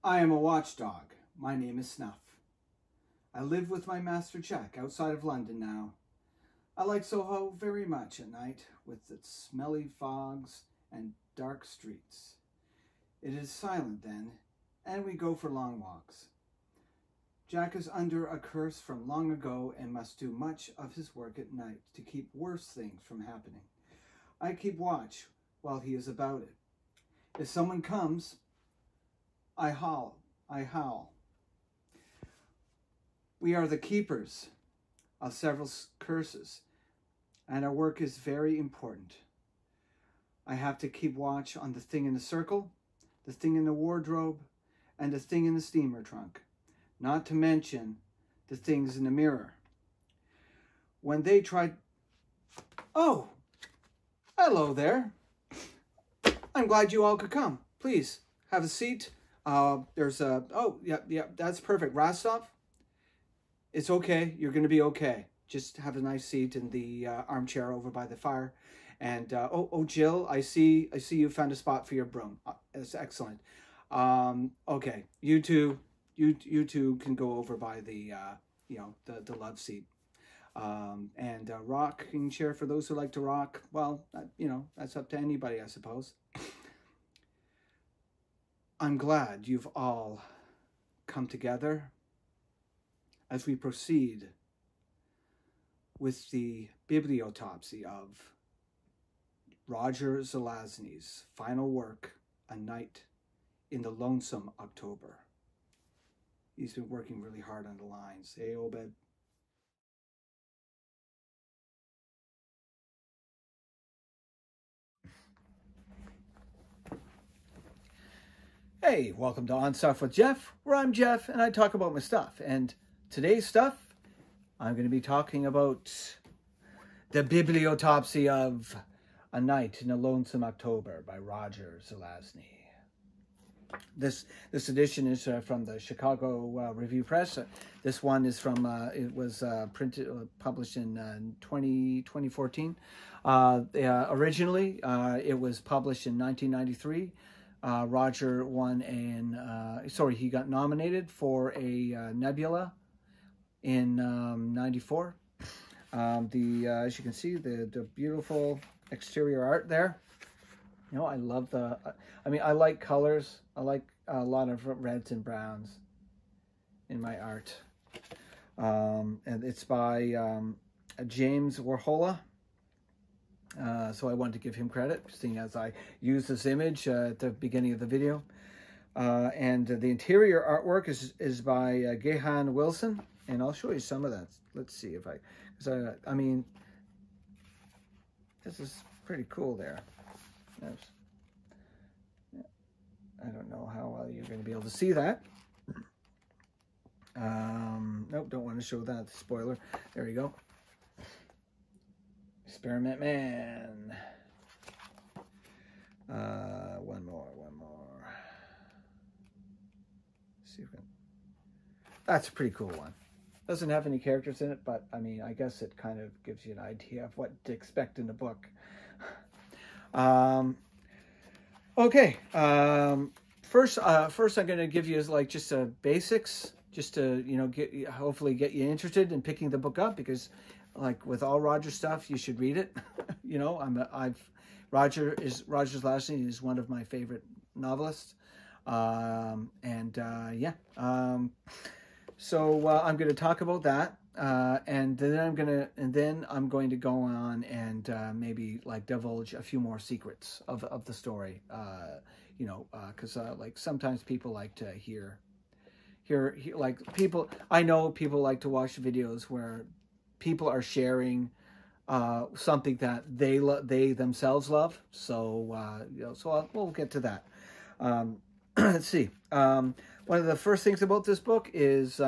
I am a watchdog. My name is Snuff. I live with my master Jack outside of London now. I like Soho very much at night, with its smelly fogs and dark streets. It is silent then, and we go for long walks. Jack is under a curse from long ago and must do much of his work at night to keep worse things from happening. I keep watch while he is about it. If someone comes, I howl. We are the keepers of several curses, and our work is very important. I have to keep watch on the thing in the circle, the thing in the wardrobe, and the thing in the steamer trunk, not to mention the things in the mirror. When they tried... Oh, hello there. I'm glad you all could come. Please, have a seat. There's a... Oh, yeah, that's perfect. Rostov, it's okay. You're going to be okay. Just have a nice seat in the armchair over by the fire. And, Jill, I see you found a spot for your broom. That's excellent. Okay, you two can go over by the, the love seat. And a rocking chair for those who like to rock. Well, that's up to anybody, I suppose. I'm glad you've all come together as we proceed with the Bibliotopsy of Roger Zelazny's final work, A Night in the Lonesome October. He's been working really hard on the lines. Hey, Obed. Hey, welcome to On Stuff with Jeff, where I'm Jeff and I talk about my stuff. And today's stuff, I'm going to be talking about the Bibliotopsy of A Night in a Lonesome October by Roger Zelazny. This edition is from the Chicago Review Press. This one is from, it was published in 2014. Originally, it was published in 1993. Roger won he got nominated for a Nebula in 94. As you can see, the beautiful exterior art there. I love I like colors. I like a lot of reds and browns in my art. And it's by James Warhola. So I wanted to give him credit, seeing as I used this image at the beginning of the video. And the interior artwork is by Gahan Wilson, and I'll show you some of that. Let's see if I mean, this is pretty cool there. I don't know how well you're going to be able to see that. Nope, don't want to show that. Spoiler. There you go. Experiment Man. One more. Let's see if we can... That's a pretty cool one. Doesn't have any characters in it, but I mean, I guess it kind of gives you an idea of what to expect in the book. Okay. First I'm going to give you just a basics, just to hopefully get you interested in picking the book up, because like with all Roger stuff, you should read it. Roger Zelazny is one of my favorite novelists. So I'm going to talk about that, and then I'm going to go on and maybe divulge a few more secrets of the story. Because sometimes people like to hear people. I know people like to watch videos where people are sharing something that they themselves love. So we'll get to that. Let's see. One of the first things about this book is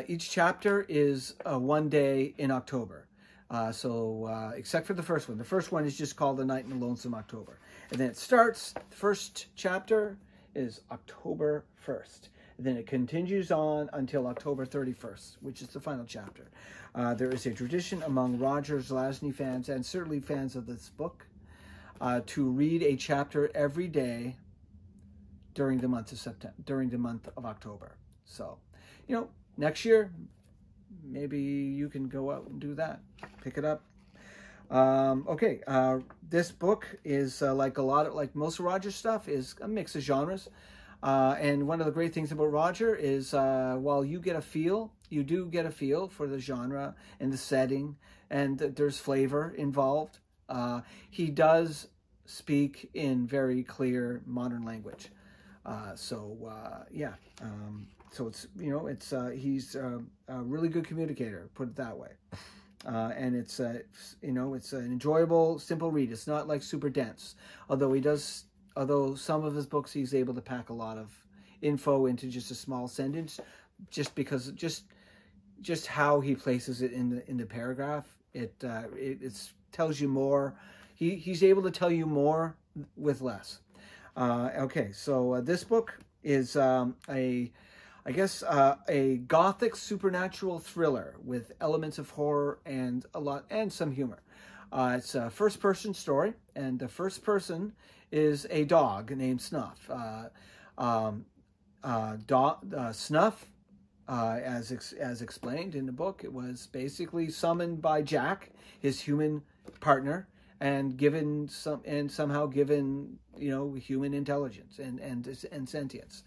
each chapter is one day in October. Except for the first one. The first one is just called A Night in the Lonesome October. And then it starts, the first chapter is October 1st. And then it continues on until October 31st, which is the final chapter. There is a tradition among Roger Zelazny fans, and certainly fans of this book, to read a chapter every day during the month of October. So, next year, maybe you can go out and do that. Pick it up. Okay, this book is like most of Roger's stuff is a mix of genres. And one of the great things about Roger is while you do get a feel for the genre and the setting, and there's flavor involved, he does speak in very clear modern language. Yeah. So he's a really good communicator, put it that way. And it's an enjoyable, simple read. It's not like super dense, although some of his books he's able to pack a lot of info into just a small sentence, just because just how he places it in the paragraph. It tells you more. He's able to tell you more with less. Okay, so this book is a Gothic supernatural thriller with elements of horror and some humor. It's a first-person story, and the first person is a dog named Snuff. Snuff, as explained in the book, it was basically summoned by Jack, his human partner, and somehow given human intelligence and sentience.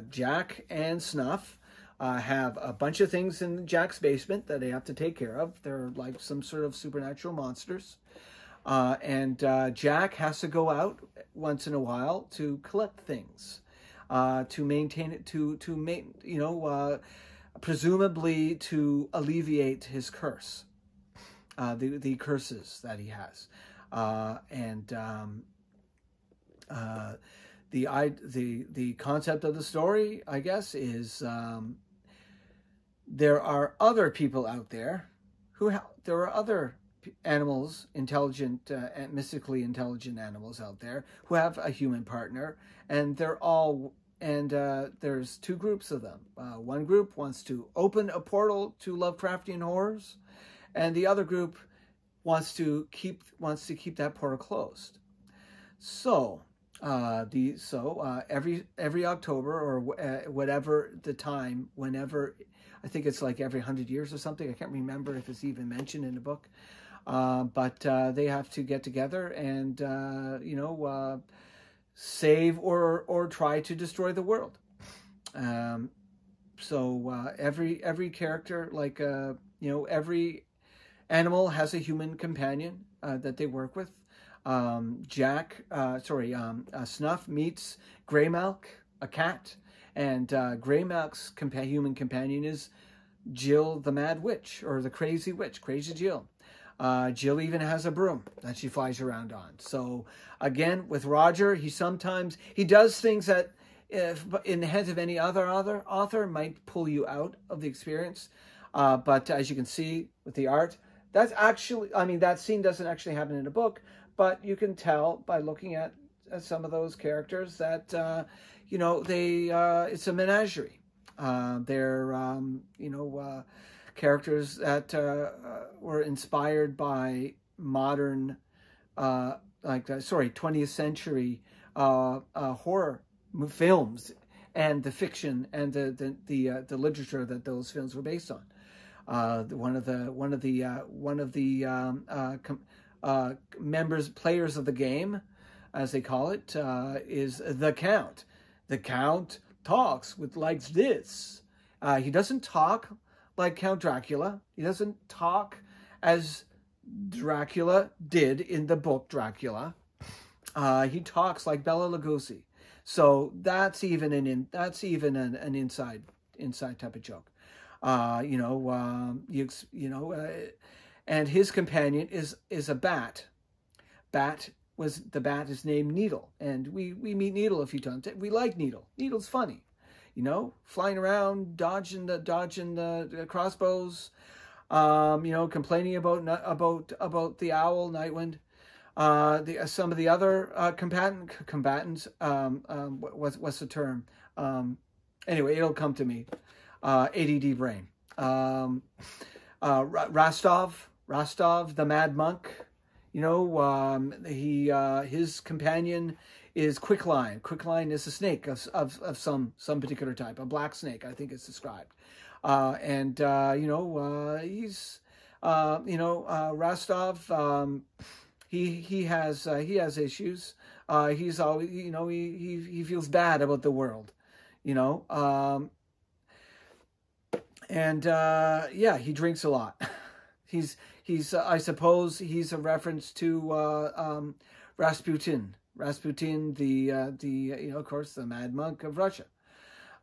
Jack and Snuff have a bunch of things in Jack's basement that they have to take care of. They're like some sort of supernatural monsters. Jack has to go out once in a while to collect things, to maintain it, presumably to alleviate his curse, the curses that he has. The concept of the story, I guess, is there are other people out there there are other animals, intelligent and mystically intelligent animals out there who have a human partner, and there's two groups of them. One group wants to open a portal to Lovecraftian horrors, and the other group wants to keep that portal closed. So every October or whatever the time, whenever, I think it's like every 100 years or something. I can't remember if it's even mentioned in the book. But they have to get together and save or try to destroy the world. Every character, every animal has a human companion that they work with. Snuff meets Greymouth, a cat, and Greymouth's human companion is Jill the Mad Witch, or the Crazy Witch, Crazy Jill. Jill even has a broom that she flies around on. So again, with Roger, he does things that, if in the heads of any other author, might pull you out of the experience. But as you can see with the art, that scene doesn't actually happen in the book, but you can tell by looking at some of those characters that, it's a menagerie. They're, characters that were inspired by modern, 20th century horror films and the fiction and the literature that those films were based on. One of the players of the game, as they call it, is the Count. The Count talks like this. He doesn't talk like Count Dracula. He doesn't talk as Dracula did in the book Dracula. He talks like Bela Lugosi. So that's even an inside type of joke. And his companion is a bat. The bat is named Needle, and we meet Needle a few times. We like Needle. Needle's funny, flying around, dodging the crossbows, complaining about the owl, Nightwind. Some of the other combatants. What's the term? Anyway, it'll come to me. ADD brain. Rostov, the Mad Monk. You know, his companion is Quicklime. Quicklime is a snake of some particular type, a black snake, I think it's described. He's Rostov. He has issues. He's always, he feels bad about the world, he drinks a lot. He's I suppose he's a reference to Rasputin. Rasputin, of course, the Mad Monk of Russia,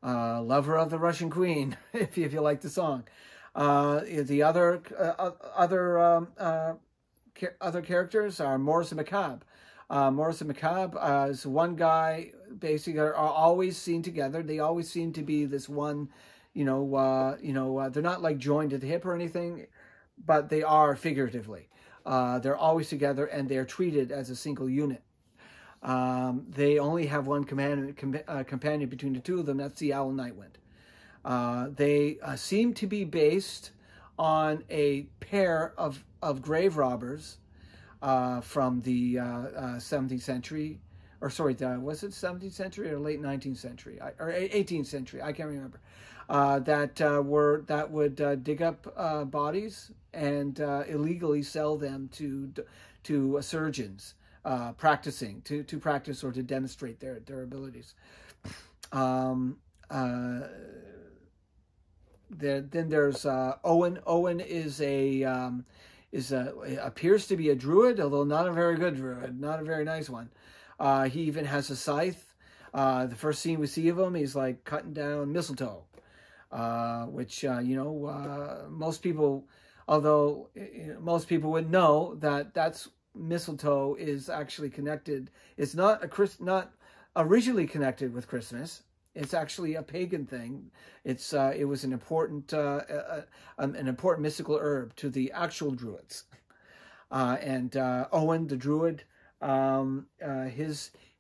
lover of the Russian Queen, if you like the song. The other characters are Morris and Macabre. Morris and Macabre is one guy. Basically, are always seen together. They always seem to be this one. They're not like joined at the hip or anything, but they are figuratively. They're always together, and they're treated as a single unit. They only have one companion between the two of them. That's the Owl Nightwind. They seem to be based on a pair of grave robbers from the 17th century, or sorry, was it 17th century or late 19th century or 18th century? I can't remember. That would dig up bodies and illegally sell them to surgeons practicing to practice or to demonstrate their abilities. Then there's Owen. Owen appears to be a druid, although not a very good druid, not a very nice one. He even has a scythe. The first scene we see of him, he's like cutting down mistletoe, which most people, although most people would know that's mistletoe is actually connected. It's not originally connected with Christmas. It's actually a pagan thing. It was an important mystical herb to the actual Druids. Owen the Druid,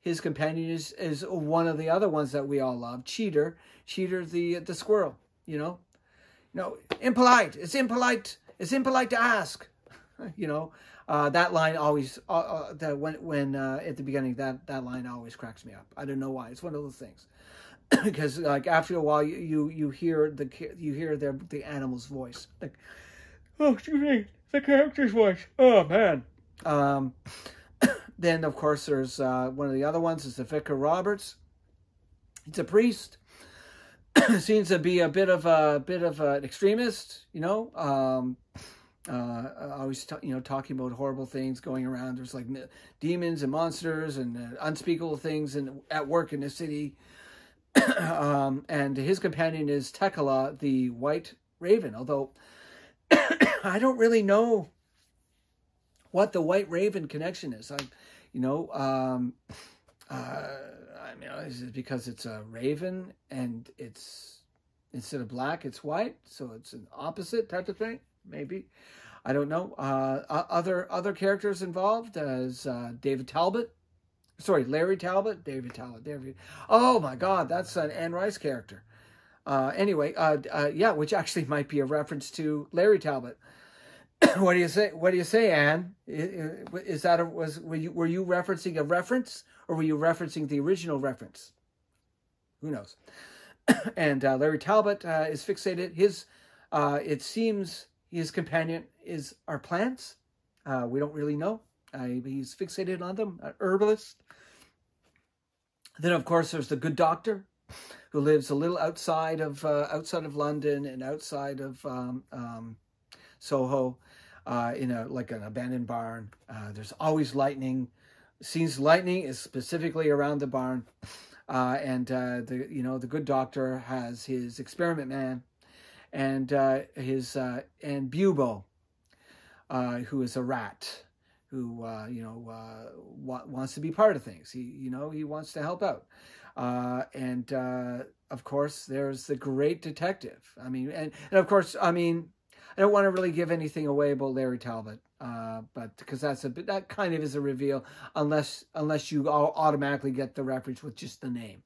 his companion is one of the other ones that we all love. Cheater the squirrel. Impolite. It's impolite. It's impolite to ask. That line always when at the beginning that line always cracks me up. I don't know why. It's one of those things. Because like after a while you hear the animal's voice, like, oh, excuse me, the character's voice. Oh man. Then of course there's one of the other ones is the Vicar Roberts. He's a priest. Seems to be a bit of an extremist. Always talking about horrible things going around. There's like demons and monsters and unspeakable things at work in the city. And his companion is Tekla, the White Raven. Although I don't really know what the White Raven connection is. Is it because it's a raven and it's instead of black, it's white, so it's an opposite type of thing? Maybe. I don't know. Other characters involved as Larry Talbot. Oh my God, that's an Anne Rice character. Which actually might be a reference to Larry Talbot. What do you say? What do you say, Anne? Were you referencing a reference, or were you referencing the original reference? Who knows? And Larry Talbot is fixated. It seems his companion are plants. We don't really know. He's fixated on them. An herbalist. Then, of course, there's the good doctor, who lives a little outside of London and outside of Soho, in an abandoned barn. There's always lightning. Seems lightning is specifically around the barn, the good doctor has his experiment man, and Bubo, who is a rat, who wants to be part of things. He wants to help out, of course there's the great detective. And of course, I don't want to really give anything away about Larry Talbot, but because that kind of is a reveal, unless you all automatically get the reference with just the name.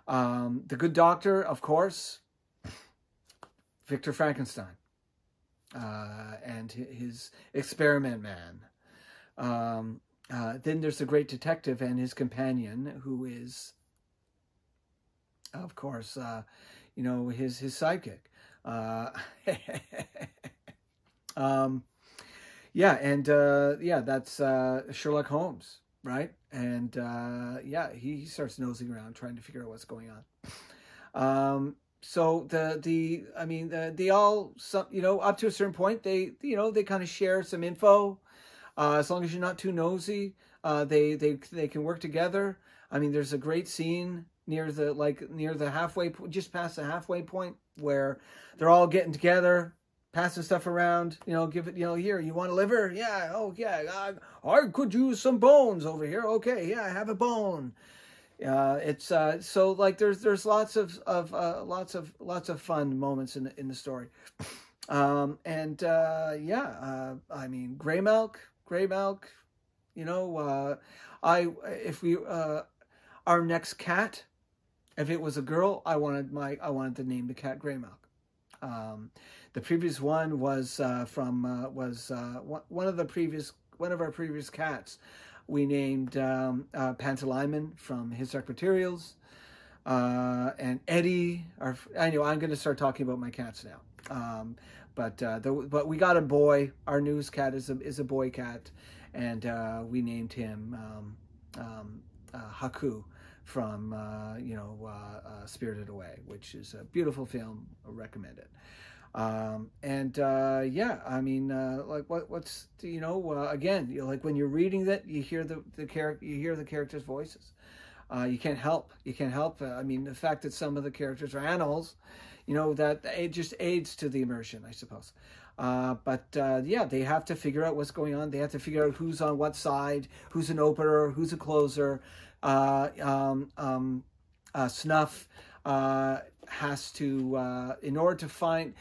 The good doctor, of course, Victor Frankenstein, and his experiment man, Then there's the great detective and his companion, who is, of course, his sidekick. That's Sherlock Holmes, right? And he starts nosing around trying to figure out what's going on. So they all, up to a certain point, they kind of share some info. As long as you're not too nosy, they can work together. I mean, there's a great scene near the halfway, just past the halfway point, where they're all getting together, passing stuff around. Give it, here, you want a liver? Yeah, oh yeah, I could use some bones over here. Okay, yeah, I have a bone. It's so like there's lots of fun moments in the story. I mean, gray milk. Our next cat, if it was a girl, I wanted to name the cat Gray Milk. The previous one was one of our previous cats. We named Pantalaimon from His Dark Materials, and Eddie. I'm going to start talking about my cats now. But we got a boy. Our newest cat is a boy cat, and we named him Haku from Spirited Away, which is a beautiful film. I recommend it. Again, like when you're reading that, you hear the characters' voices. You can't help. I mean, the fact that some of the characters are animals, that it just aids to the immersion, I suppose. They have to figure out what's going on. They have to figure out who's on what side, who's an opener, who's a closer. Snuff has to, in order to find,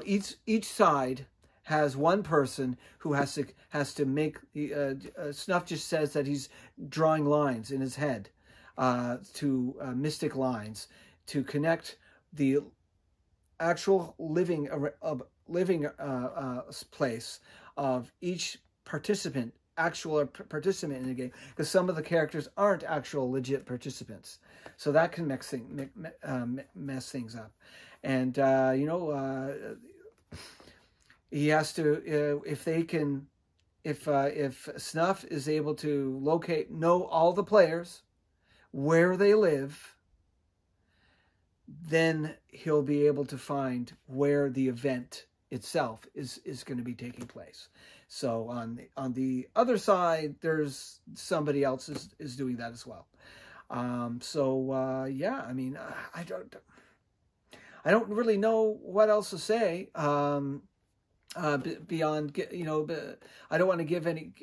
each side has one person who has to make, Snuff just says that he's drawing lines in his head, to mystic lines to connect the actual living place of each participant in the game, because some of the characters aren't actual legit participants, so that can mess things up. And he has to, if Snuff is able to know all the players, where they live, then he'll be able to find where the event itself is going to be taking place. So on the other side, there's somebody else is doing that as well. I mean, I don't really know what else to say. Beyond, I don't want to give any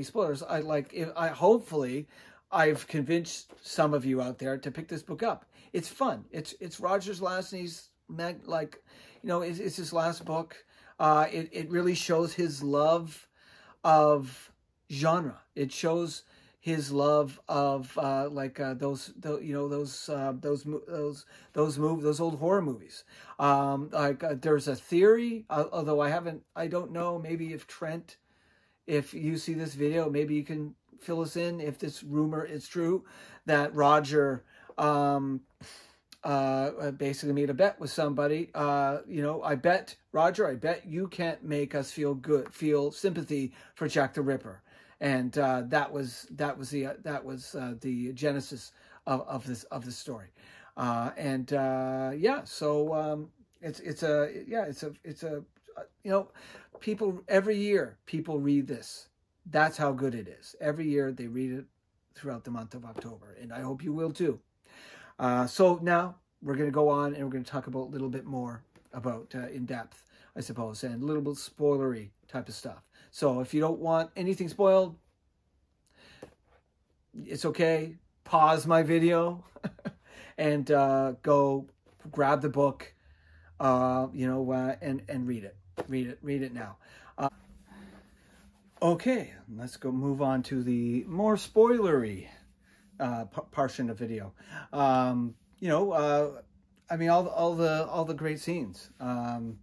spoilers. Hopefully I've convinced some of you out there to pick this book up. It's fun. It's Roger Zelazny's, it's his last book. It really shows his love of genre. It shows his love of those old horror movies. There's a theory, although I don't know. Maybe if Trent, if you see this video, maybe you can fill us in if this rumor is true, that Roger basically made a bet with somebody. I bet you can't make us feel sympathy for Jack the Ripper, and that was the genesis of this story. People every year read this. That's how good it is. Every year they read it throughout the month of October, and I hope you will too. So now we're going to go on and we're going to talk about a little bit more about in depth, I suppose, and a little bit spoilery type of stuff. So if you don't want anything spoiled, it's okay. Pause my video and go grab the book, and read it. Read it now. Okay, let's go move on to the more spoilery portion of the video. I mean, all the great scenes, right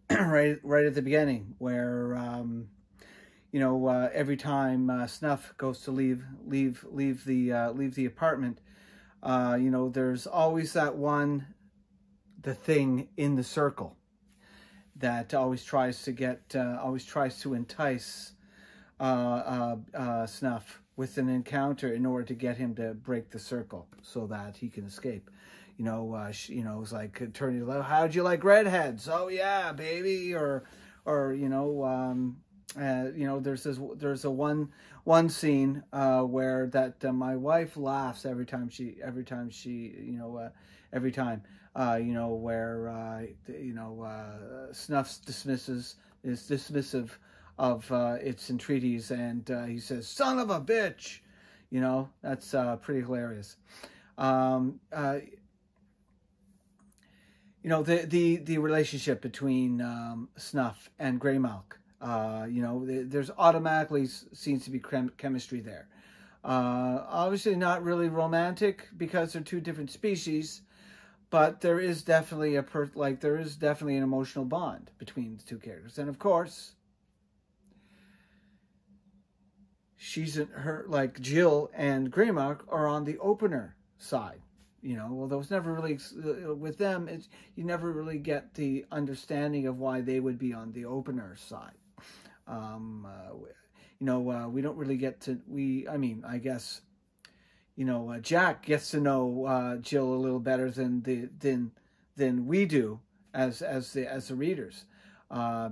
at the beginning, where every time Snuff goes to leave the apartment, there's always the thing in the circle that always tries to entice Snuff with an encounter in order to get him to break the circle so that he can escape. It's like turning, how'd you like redheads? Oh yeah, baby. Or there's a one scene where that my wife laughs every time where Snuff is dismissive of its entreaties, and he says, "Son of a bitch," that's pretty hilarious. The relationship between Snuff and Greymouth, there's automatically seems to be chemistry there. Obviously not really romantic because they're two different species, but there is definitely an emotional bond between the two characters. And of course, Jill and Greymouth are on the opener side. Although it's never really, with them, you never really get the understanding of why they would be on the opener side. We don't really get to, I guess, Jack gets to know Jill a little better than we do as the readers,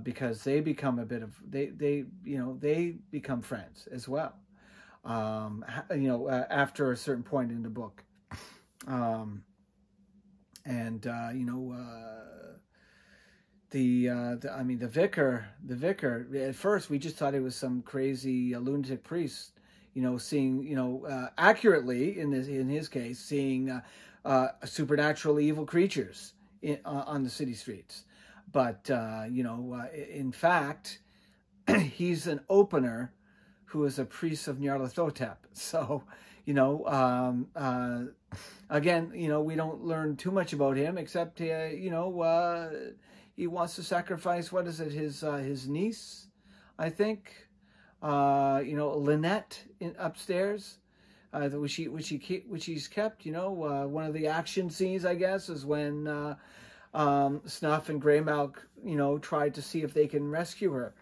because they become they become friends as well, after a certain point in the book. The vicar, at first we just thought it was some crazy lunatic priest, seeing, accurately in his case, seeing supernatural evil creatures on the city streets. But, in fact, he's an opener who is a priest of Nyarlathotep. So, again, we don't learn too much about him, except, he wants to sacrifice, what is it, his niece, I think, Lynette upstairs, which he's kept. One of the action scenes, I guess, is when Snuff and Greymouth, tried to see if they can rescue her,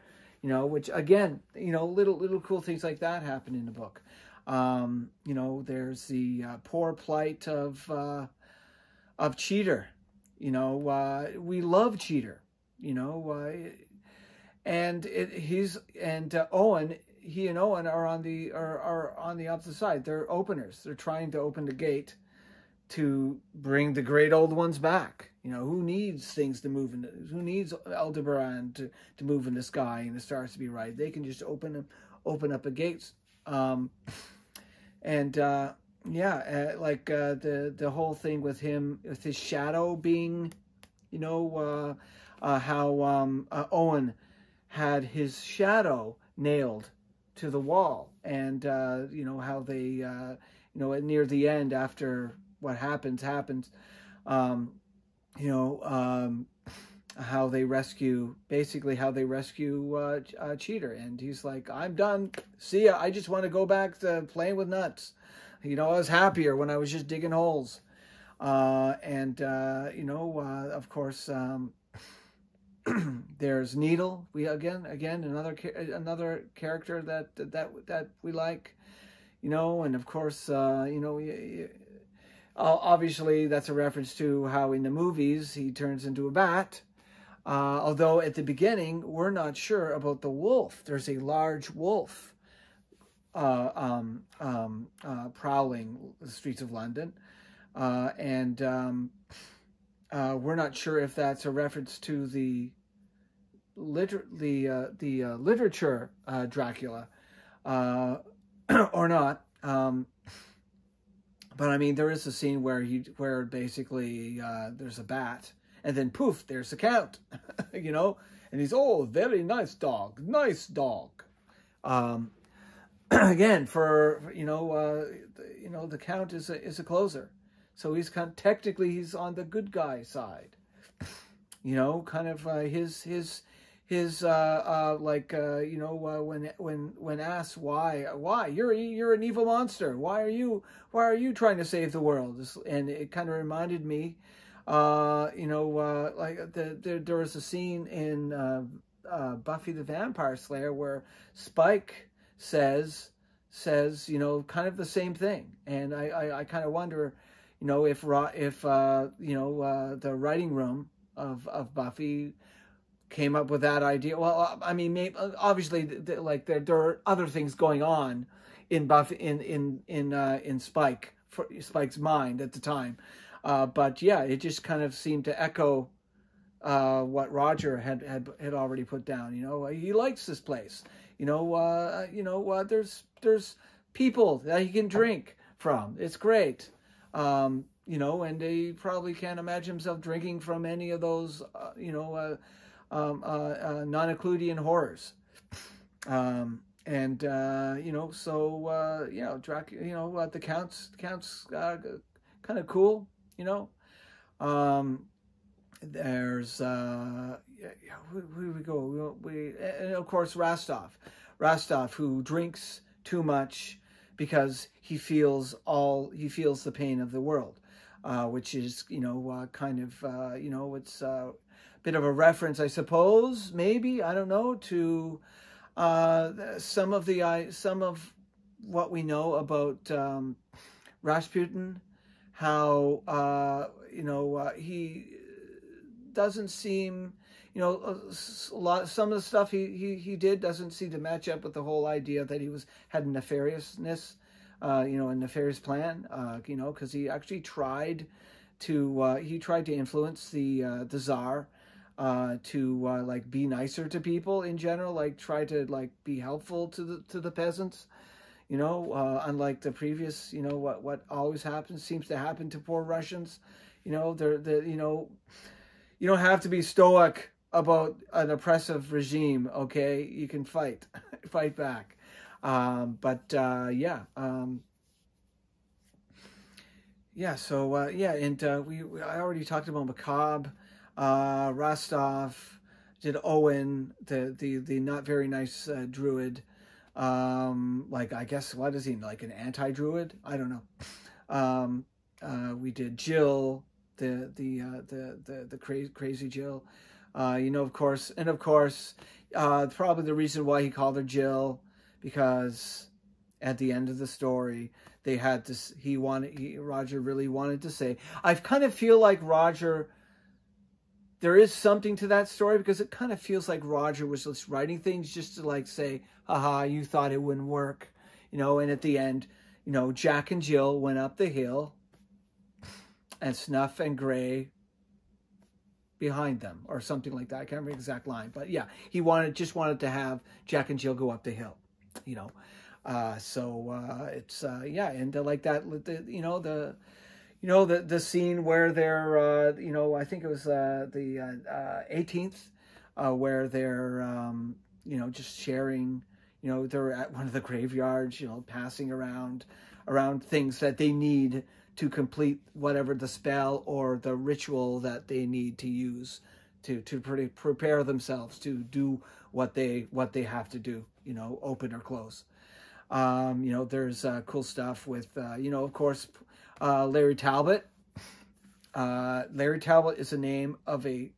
which again, little cool things like that happen in the book. There's the poor plight of Cheater. We love Cheater, and Owen. He and Owen are on the opposite side. They're openers. They're trying to open the gate to bring the great old ones back. Who needs things to move who needs Aldebaran to move in the sky and the stars to be right? They can just open up the gates. The whole thing with him, with his shadow being, how Owen had his shadow nailed to the wall, and how they, near the end, after what happens, how they rescue Cheater, and he's like, "I'm done. See ya. I just want to go back to playing with nuts. I was happier when I was just digging holes." Of course, there's Needle. We again another character that we like, and of course, obviously that's a reference to how in the movies he turns into a bat. Although at the beginning we're not sure about the wolf. There's a large wolf prowling the streets of London, and we're not sure if that's a reference to the literature Dracula or not. But I mean, there is a scene where basically there's a bat, and then poof, there's the Count, and he's, "Oh, very nice dog. Again, for the Count is a closer, so he's technically he's on the good guy side. His his when asked why you're an evil monster, why are you trying to save the world, and it kind of reminded me, there was a scene in Buffy the Vampire Slayer where Spike says kind of the same thing, and I kind of wonder, if the writing room of Buffy came up with that idea. Well, I mean, maybe, obviously, there are other things going on in Buffy in Spike's mind at the time, but yeah, it just kind of seemed to echo what Roger had already put down. He likes this place. There's people that he can drink from. It's great. And he probably can't imagine himself drinking from any of those, non-Euclidean horrors. Dracula, the Count's kind of cool, there's, who do we go? And of course, Rostov, who drinks too much because he feels the pain of the world, which is, it's a bit of a reference, I suppose, maybe, I don't know, to some of what we know about Rasputin, how he doesn't seem, some of the stuff he did doesn't seem to match up with the whole idea that he had a nefariousness, a nefarious plan, because he actually tried to influence the Tsar to be nicer to people in general, try to be helpful to the peasants, unlike the previous, what always seems to happen to poor Russians, you don't have to be stoic about an oppressive regime, okay? You can fight back. I already talked about Macabre, Rostov, did Owen, the not very nice druid, I guess, what is he, like an anti-druid? I don't know. We did Jill, the crazy Jill, of course, probably the reason why he called her Jill, because at the end of the story they had this, Roger really wanted to say, I kind of feel like Roger, there is something to that story, because it kind of feels like Roger was just writing things just to say, haha, you thought it wouldn't work, and at the end, Jack and Jill went up the hill and Snuff and Grey behind them, or something like that. I can't remember the exact line, but yeah, he just wanted to have Jack and Jill go up the hill, it's and like that, the scene where they're, I think it was the 18th, where they're, just sharing, they're at one of the graveyards, passing around things that they need to complete whatever the spell or the ritual that they need to use to prepare themselves to do what they have to do, open or close. There's cool stuff with, of course, Larry Talbot. Larry Talbot is the name of the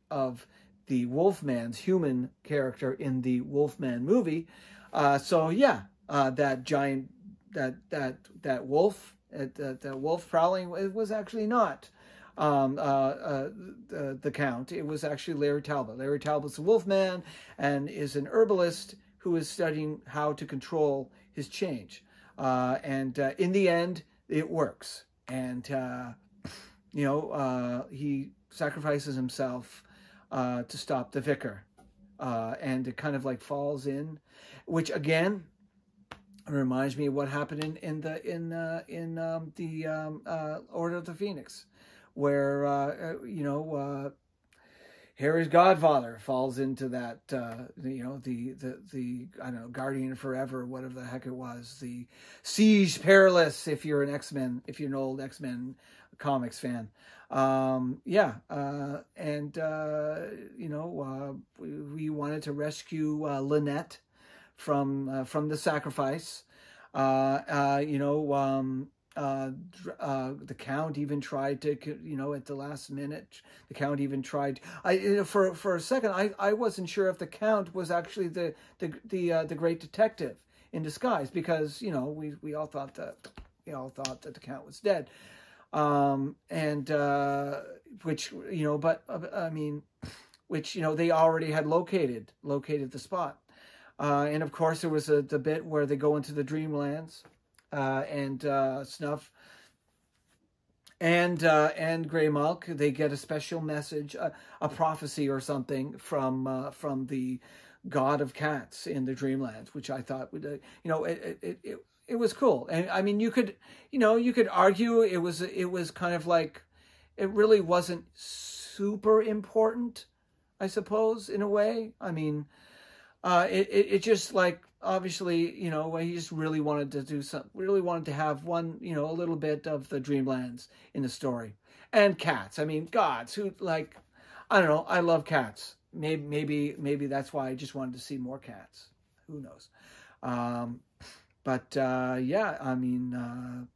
Wolfman's human character in the Wolfman movie. That giant, that wolf, the wolf prowling, it was actually not the Count. It was actually Larry Talbot. Larry Talbot's a Wolfman and is an herbalist who is studying how to control his change. In the end, it works. And, he sacrifices himself to stop the vicar. And it kind of falls in, which again reminds me of what happened in the Order of the Phoenix, where Harry's godfather falls into that, you know, the I don't know, Guardian Forever, whatever the heck it was, the Siege Perilous, if you're an X-Men, if you're an old X-Men comics fan. Yeah, and, you know, we wanted to rescue Lynette from the sacrifice. You know, the Count even tried to, you know, at the last minute, the Count even tried. For a second, I wasn't sure if the Count was actually the great detective in disguise, because, you know, we all thought that the Count was dead, and which, you know, but I mean, which, you know, they already had located the spot, and of course there was the bit where they go into the Dreamlands. And Snuff and Grey Mulk, they get a special message, a prophecy or something from the God of Cats in the Dreamlands, which I thought would, you know, it was cool. And I mean, you could argue it was kind of like, it really wasn't super important, I suppose, in a way. I mean, it just, like, obviously, you know, he just really wanted to do something, really wanted to have one, you know, a little bit of the Dreamlands in the story. And cats. I mean, gods, who, like, I don't know, I love cats. Maybe that's why I just wanted to see more cats. Who knows? But yeah, I mean,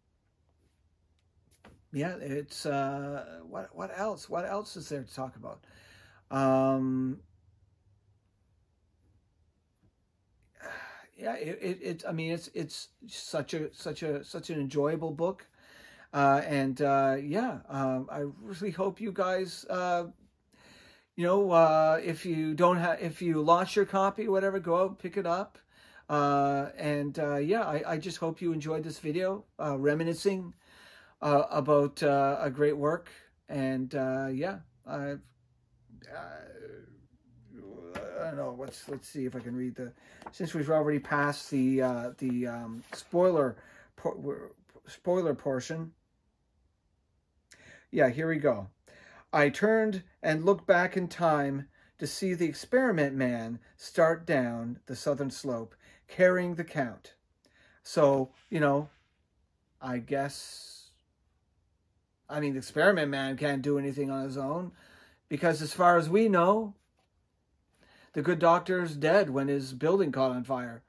yeah, it's, what else? What else is there to talk about? Yeah, I mean, it's such an enjoyable book, and yeah, I really hope you guys, you know, if you lost your copy, whatever, go out and pick it up, and yeah, I just hope you enjoyed this video, reminiscing about a great work, and yeah, I don't know. Let's see if I can read since we've already passed the spoiler portion. Yeah, here we go. I turned and looked back in time to see the experiment man start down the southern slope, carrying the Count. So, you know, I guess, I mean, the experiment man can't do anything on his own, because as far as we know, the good doctor's dead when his building caught on fire.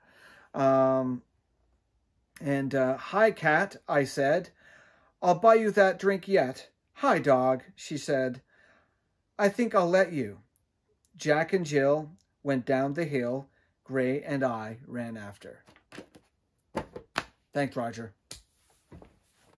Hi, cat, I said. I'll buy you that drink yet. Hi, dog, she said. I think I'll let you. Jack and Jill went down the hill. Gray and I ran after. Thanks, Roger.